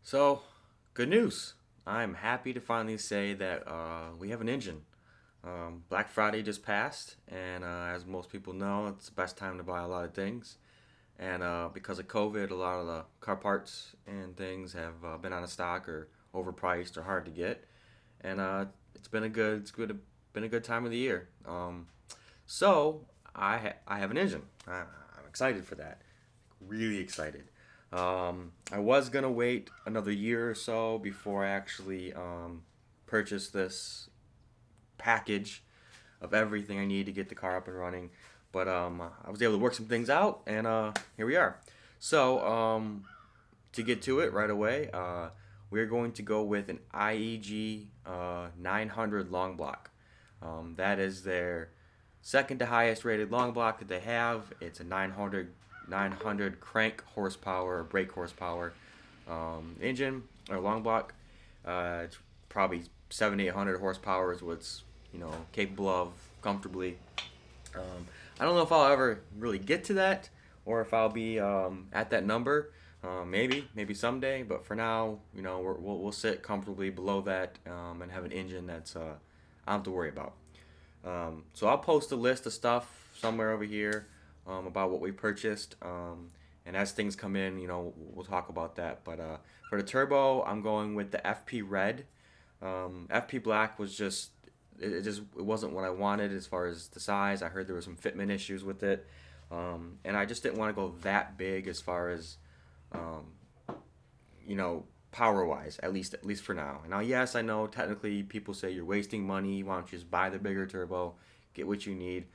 So, good news. I'm happy to finally say that we have an engine. Black Friday just passed, and as most people know, it's the best time to buy a lot of things. And because of COVID, a lot of the car parts and things have been out of stock or overpriced or hard to get. And been a good time of the year. So I have an engine. I'm excited for that. Really excited. I was gonna wait another year or so before I actually purchase this package of everything I need to get the car up and running, but I was able to work some things out, and here we are. So to get to it right away, we're going to go with an IEG 900 long block. That is their second to highest rated long block that they have. It's a 900 crank horsepower, brake horsepower engine or long block. It's probably 700 800 horsepower is what's capable of comfortably. I don't know if I'll ever really get to that or if I'll be at that number. Maybe someday, but for now, we'll sit comfortably below that and have an engine that's I don't have to worry about. So I'll post a list of stuff somewhere over here about what we purchased. And as things come in, we'll talk about that. But for the turbo, I'm going with the FP Red. FP Black was it wasn't what I wanted as far as the size. I heard there were some fitment issues with it, and I just didn't want to go that big as far as um, power wise, at least for now. Now, yes, I know technically people say you're wasting money. Why don't you just buy the bigger turbo, get what you need?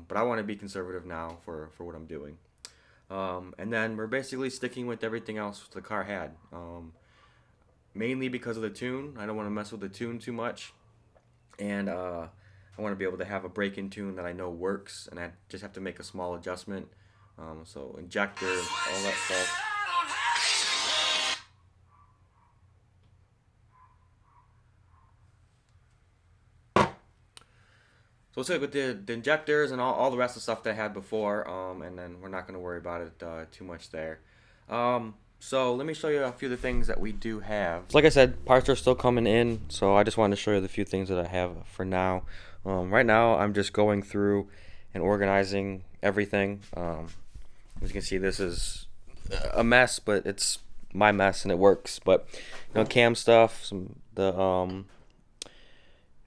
But I want to be conservative now for what I'm doing. And then we're basically sticking with everything else the car had, mainly because of the tune. I don't want to mess with the tune too much, and I want to be able to have a break-in tune that I know works, and I just have to make a small adjustment. So injector, all that stuff. So let's look with the injectors and all the rest of the stuff that I had before, and then we're not going to worry about it too much there. So let me show you a few of the things that we do have. So like I said, parts are still coming in, so I just wanted to show you the few things that I have for now. Right now, I'm just going through and organizing everything. As you can see, this is a mess, but it's my mess and it works. But cam stuff, some the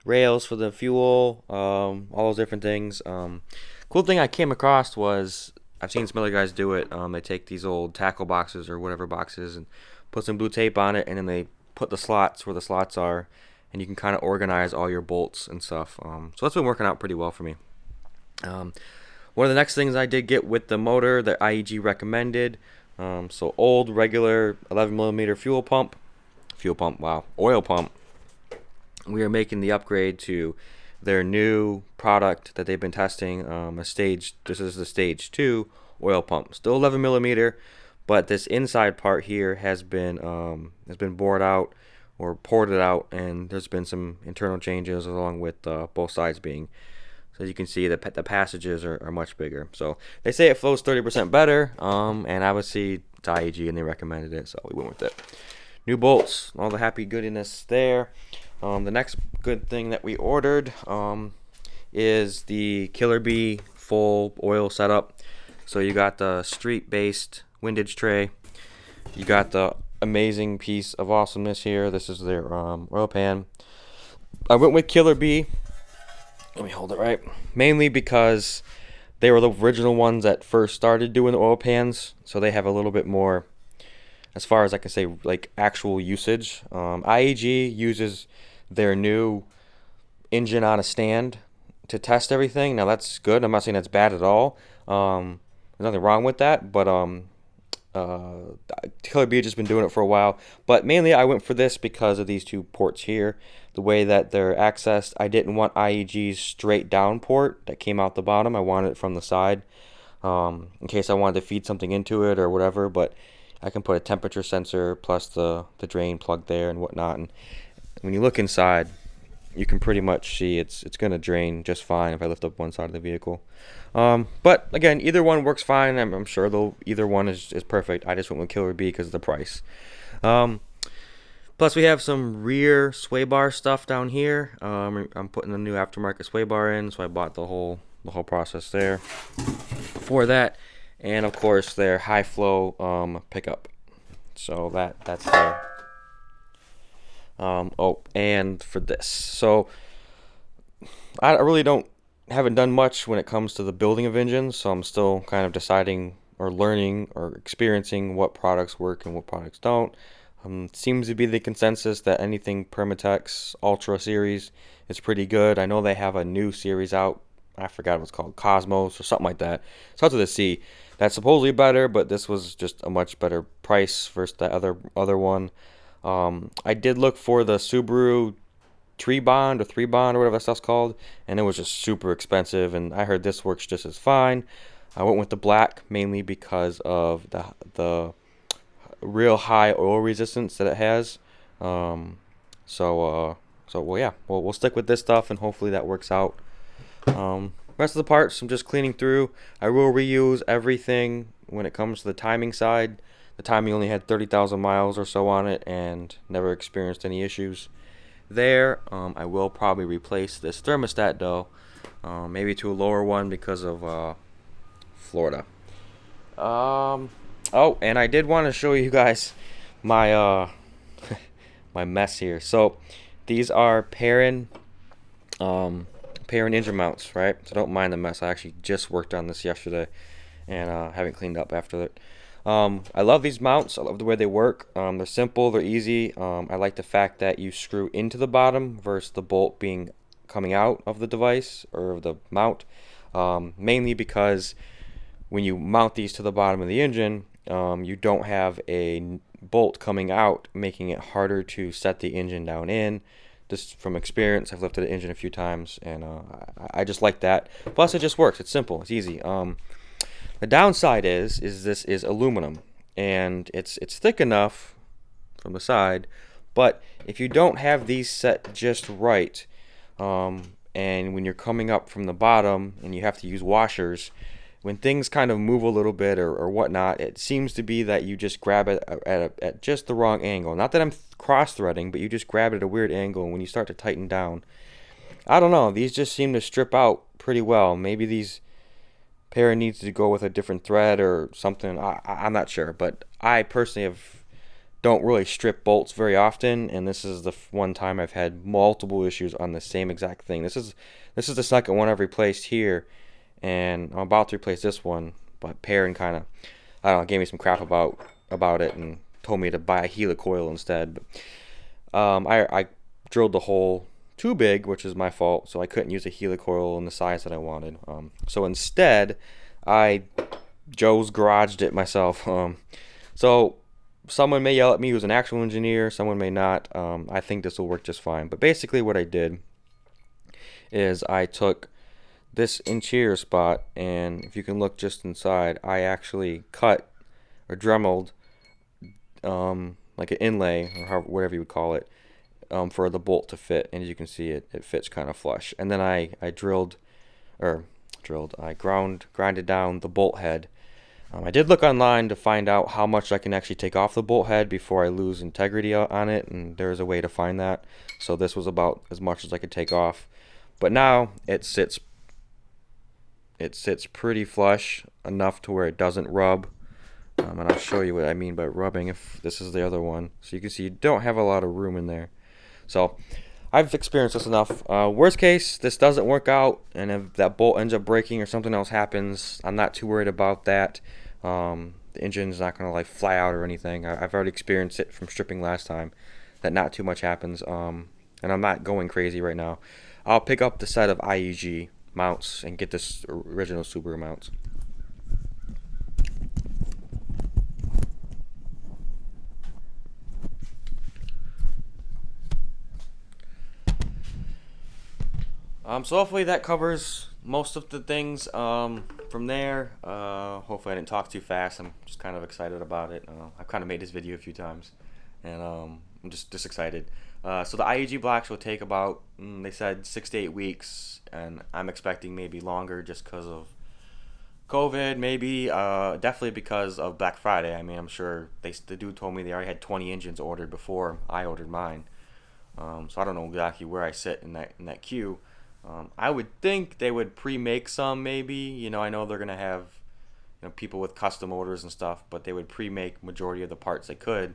rails for the fuel, all those different things. Cool thing I came across was I've seen some other guys do it. They take these old tackle boxes or whatever boxes and put some blue tape on it, and then they put the slots where the slots are, and you can kind of organize all your bolts and stuff. So that's been working out pretty well for me. One of the next things I did get with the motor that IEG recommended, so old regular 11 millimeter oil pump. We are making the upgrade to their new product that they've been testing. This is the stage 2 oil pump, still 11 millimeter, but this inside part here has been bored out or ported out, and there's been some internal changes along with both sides being. So you can see the passages are much bigger. So they say it flows 30% better, and obviously it's IEG and they recommended it, so we went with it. New bolts, all the happy goodiness there. The next good thing that we ordered is the Killer Bee full oil setup. So you got the street-based windage tray. You got the amazing piece of awesomeness here. This is their oil pan. I went with Killer Bee. Let me hold it right. Mainly because they were the original ones that first started doing the oil pans, so they have a little bit more, as far as I can say, like actual usage. IEG uses their new engine on a stand to test everything. Now that's good. I'm not saying that's bad at all. There's nothing wrong with that, but Killer Bee has just been doing it for a while. But mainly I went for this because of these two ports here. The way that they're accessed, I didn't want IEG's straight down port that came out the bottom. I wanted it from the side in case I wanted to feed something into it or whatever. But I can put a temperature sensor plus the drain plug there and whatnot. And when you look inside, you can pretty much see it's going to drain just fine if I lift up one side of the vehicle. But again, either one works fine. I'm sure either one is perfect. I just went with Killer Bee because of the price. Um, Plus, we have some rear sway bar stuff down here. I'm putting a new aftermarket sway bar in, so I bought the whole process there for that, and of course their high flow pickup. So that's there. Oh, and for this, so I really haven't done much when it comes to the building of engines, so I'm still kind of deciding or learning or experiencing what products work and what products don't. Seems to be the consensus that anything Permatex Ultra series is pretty good. I know they have a new series out. I forgot what it's called, Cosmos or something like that. Starts with a C. That's supposedly better, but this was just a much better price versus the other one. I did look for the Subaru Tree Bond or Three Bond or whatever that stuff's called, and it was just super expensive. And I heard this works just as fine. I went with the black mainly because of the real high oil resistance that it has. Um, so well, yeah, we'll stick with this stuff, and hopefully that works out. Rest of the parts, I'm just cleaning through. I will reuse everything when it comes to the timing side. The timing only had 30,000 miles or so on it, and never experienced any issues there. I will probably replace this thermostat though, maybe to a lower one because of Florida. Oh, and I did want to show you guys my my mess here. So these are Perrin engine mounts, right? So don't mind the mess. I actually just worked on this yesterday and haven't cleaned up after it. I love these mounts. I love the way they work. They're simple. They're easy. I like the fact that you screw into the bottom versus the bolt being coming out of the device or the mount. Mainly because when you mount these to the bottom of the engine, you don't have a bolt coming out, making it harder to set the engine down in. Just from experience, I've lifted the engine a few times, and I just like that. Plus, it just works. It's simple. It's easy. The downside is this is aluminum, and it's thick enough from the side, but if you don't have these set just right, and when you're coming up from the bottom and you have to use washers, when things kind of move a little bit or whatnot, it seems to be that you just grab it at just the wrong angle. Not that I'm cross-threading, but you just grab it at a weird angle, and when you start to tighten down, I don't know, these just seem to strip out pretty well. Maybe these pair needs to go with a different thread or something. I'm not sure, but I personally don't really strip bolts very often, and this is the one time I've had multiple issues on the same exact thing. This is the second one I've replaced here, and I'm about to replace this one, but Perrin kind of, I don't know, gave me some crap about it and told me to buy a helicoil instead. But I drilled the hole too big, which is my fault, so I couldn't use a helicoil in the size that I wanted. So instead, I Joe's garaged it myself. So someone may yell at me who's an actual engineer, someone may not. I think this will work just fine. But basically what I did is I took this interior spot, and if you can look just inside, I actually cut or dremeled like an inlay or whatever you would call it, for the bolt to fit, and as you can see, it fits kind of flush. And then I grinded down the bolt head. I did look online to find out how much I can actually take off the bolt head before I lose integrity on it, and there's a way to find that. So this was about as much as I could take off. But now it sits pretty flush, enough to where it doesn't rub. And I'll show you what I mean by rubbing. If this is the other one, so you can see you don't have a lot of room in there. So I've experienced this enough. Worst case, this doesn't work out, and if that bolt ends up breaking or something else happens, I'm not too worried about that. The engine's not going to like fly out or anything. I've already experienced it from stripping last time, that not too much happens. And I'm not going crazy right now. I'll pick up the set of IEG mounts and get this original Subaru mounts. So hopefully that covers most of the things from there. Hopefully I didn't talk too fast. I'm just kind of excited about it. I've kind of made this video a few times, and I'm just excited. So the IEG blocks will take about, they said 6 to 8 weeks, and I'm expecting maybe longer just because of COVID, maybe. Definitely because of Black Friday. I mean, I'm sure the dude told me they already had 20 engines ordered before I ordered mine. So I don't know exactly where I sit in that queue. I would think they would pre-make some, maybe. I know they're gonna have people with custom orders and stuff, but they would pre-make majority of the parts they could.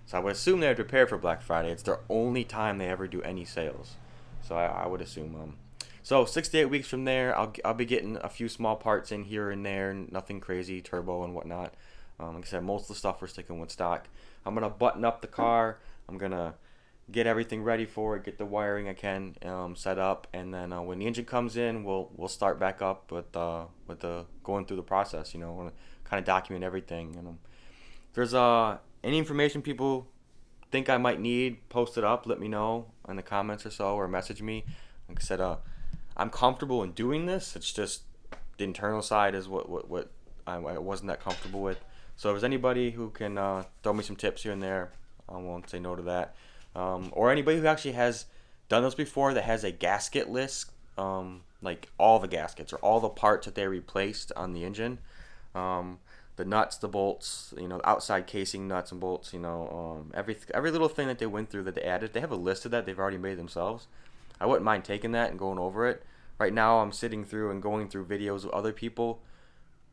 So I would assume they would prepare for Black Friday. It's their only time they ever do any sales. So I would assume. So 6 to 8 weeks from there, I'll be getting a few small parts in here and there, nothing crazy, turbo and whatnot. Like I said, most of the stuff we're sticking with stock. I'm gonna button up the car. I'm gonna get everything ready for it, get the wiring I can set up, and then when the engine comes in, we'll start back up with the going through the process. Want to kind of document everything. If there's any information people think I might need, post it up. Let me know in the comments or so, or message me. Like I said, I'm comfortable in doing this. It's just the internal side is what I wasn't that comfortable with. So if there's anybody who can throw me some tips here and there, I won't say no to that. Or anybody who actually has done this before that has a gasket list, like all the gaskets or all the parts that they replaced on the engine, the nuts, the bolts, the outside casing nuts and bolts, every little thing that they went through that they added. They have a list of that they've already made themselves. I wouldn't mind taking that and going over it. Right now I'm sitting through and going through videos of other people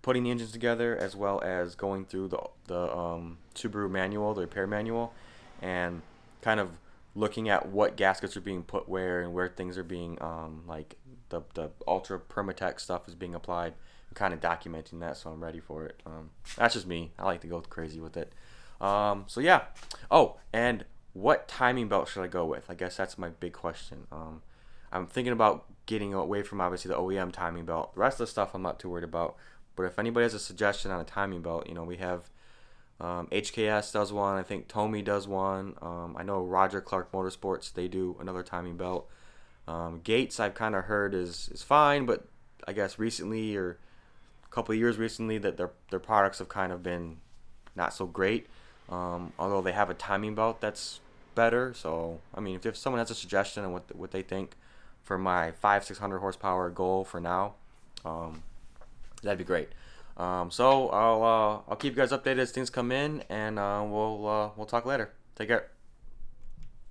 putting the engines together, as well as going through the Subaru manual, the repair manual, and kind of looking at what gaskets are being put where and where things are being like the ultra permatex stuff is being applied, and kind of documenting that, so I'm ready for it. That's just me. I like to go crazy with it. So yeah. Oh, and what timing belt should I go with? I guess that's my big question. I'm thinking about getting away from obviously the OEM timing belt. The rest of the stuff I'm not too worried about. But if anybody has a suggestion on a timing belt, we have HKS does one. I think Tomy does one. I know Roger Clark Motorsports, they do another timing belt. Gates, I've kind of heard is fine, but I guess recently, or a couple of years recently, that their products have kind of been not so great. Although they have a timing belt that's better. So I mean, if someone has a suggestion on what they think for my 500-600 horsepower goal for now, that'd be great. So I'll keep you guys updated as things come in, and we'll talk later. Take care.